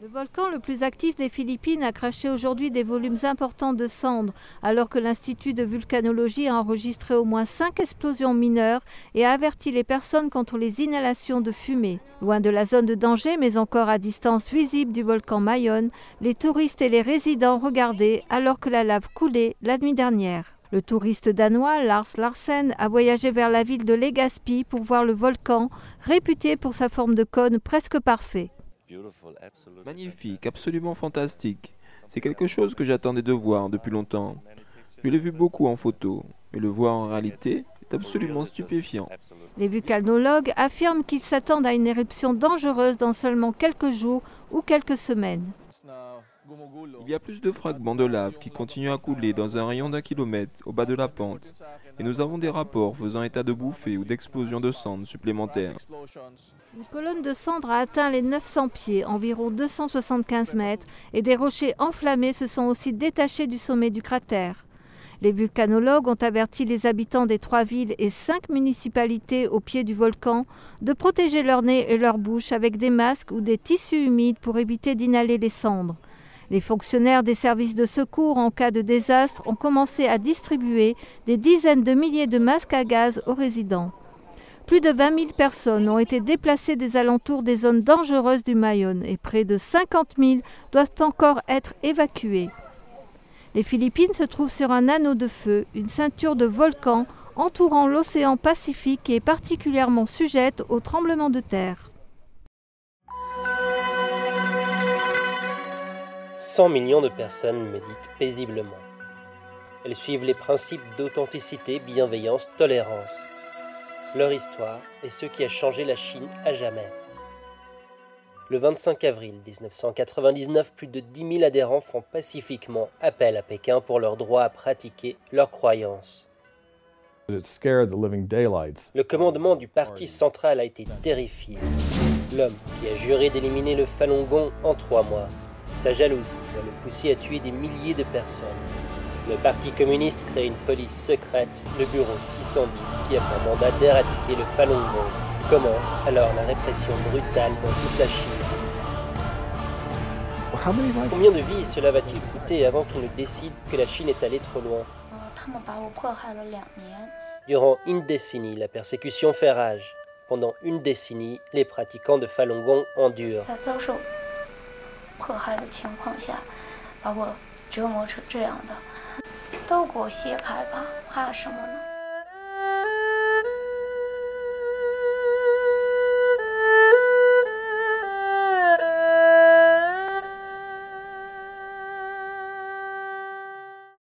Le volcan le plus actif des Philippines a craché aujourd'hui des volumes importants de cendres, alors que l'Institut de vulcanologie a enregistré au moins 5 explosions mineures et a averti les personnes contre les inhalations de fumée. Loin de la zone de danger, mais encore à distance visible du volcan Mayon, les touristes et les résidents regardaient alors que la lave coulait la nuit dernière. Le touriste danois Lars Larsen a voyagé vers la ville de Legazpi pour voir le volcan, réputé pour sa forme de cône presque parfait. Magnifique, absolument fantastique. C'est quelque chose que j'attendais de voir depuis longtemps. Je l'ai vu beaucoup en photo, mais le voir en réalité est absolument stupéfiant. Les vulcanologues affirment qu'ils s'attendent à une éruption dangereuse dans seulement quelques jours ou quelques semaines. Il y a plus de fragments de lave qui continuent à couler dans un rayon d'1 kilomètre au bas de la pente. Et nous avons des rapports faisant état de bouffées ou d'explosions de cendres supplémentaires. Une colonne de cendres a atteint les 900 pieds, environ 275 mètres, et des rochers enflammés se sont aussi détachés du sommet du cratère. Les vulcanologues ont averti les habitants des 3 villes et 5 municipalités au pied du volcan de protéger leur nez et leur bouche avec des masques ou des tissus humides pour éviter d'inhaler les cendres. Les fonctionnaires des services de secours en cas de désastre ont commencé à distribuer des dizaines de milliers de masques à gaz aux résidents. Plus de 20 000 personnes ont été déplacées des alentours des zones dangereuses du Mayon et près de 50 000 doivent encore être évacuées. Les Philippines se trouvent sur un anneau de feu, une ceinture de volcans entourant l'océan Pacifique qui est particulièrement sujette aux tremblements de terre. 100 millions de personnes méditent paisiblement. Elles suivent les principes d'authenticité, bienveillance, tolérance. Leur histoire est ce qui a changé la Chine à jamais. Le 25 avril 1999, plus de 10 000 adhérents font pacifiquement appel à Pékin pour leur droit à pratiquer leurs croyances. Le commandement du parti central a été terrifié. L'homme qui a juré d'éliminer le Falun Gong en 3 mois. Sa jalousie va le pousser à tuer des milliers de personnes. Le Parti communiste crée une police secrète, le bureau 610, qui a pour mandat d'éradiquer le Falun Gong. Commence alors la répression brutale dans toute la Chine. Combien de vies cela va-t-il coûter avant qu'ils ne décident que la Chine est allée trop loin? Durant une décennie, la persécution fait rage. Pendant une décennie, les pratiquants de Falun Gong endurent. 迫害的情况下，把我折磨成这样的，都给我卸开吧，怕什么呢？